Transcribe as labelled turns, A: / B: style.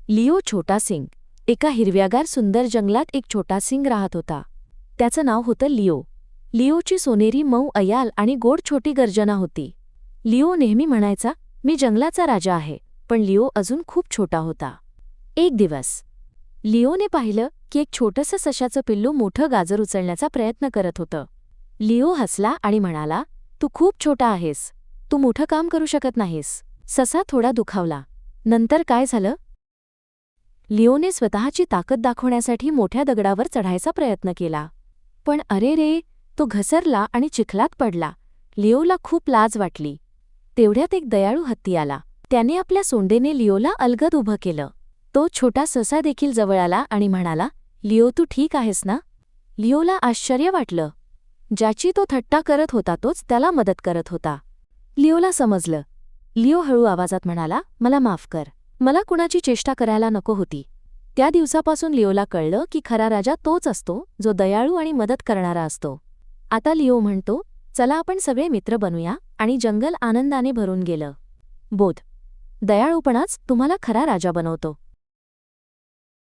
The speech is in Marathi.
A: लिओ छोटा सिंग. एका हिरव्यागार सुंदर जंगलात एक छोटा सिंग राहत होता. त्याचं नाव होतं लिओ. लिओची सोनेरी मऊ अयाल आणि गोड छोटी गर्जना होती. लिओ नेहमी म्हणायचा, मी जंगलाचा राजा आहे. पण लिओ अजून खूप छोटा होता. एक दिवस लिओने पाहिलं की एक छोटंसं सशाचं पिल्लू मोठं गाजर उचलण्याचा प्रयत्न करत होतं. लिओ हसला आणि म्हणाला, तू खूप छोटा आहेस. तू मोठं काम करू शकत नाहीस. ससा थोडा दुखावला. नंतर काय झालं? लिओने स्वतःची ताकद दाखवण्यासाठी मोठ्या दगडावर चढायचा प्रयत्न केला. पण अरे रे, तो घसरला आणि चिखलात पडला. लिओला खूप लाज वाटली. तेवढ्यात एक दयाळू हत्ती आला. त्याने आपल्या सोंडेने लिओला अलगद उभं केलं. तो छोटा ससा देखील जवळ आला आणि म्हणाला, लिओ तू ठीक आहेस ना? लिओला आश्चर्य वाटलं. ज्याची तो थट्टा करत होता तोच त्याला मदत करत होता. लिओला समजलं. लिओ हळू आवाजात म्हणाला, मला माफ कर. मला कुणाची चेष्टा करायला नको होती. त्या दिवसापासून लिओला कळलं की खरा राजा तोच असतो जो दयाळू आणि मदत करणारा असतो. आता लिओ म्हणतो, चला आपण सगळे मित्र बनूया, आणि जंगल आनंदाने भरून गेलं. बोध. दयाळूपणाच तुम्हाला खरा राजा बनवतो.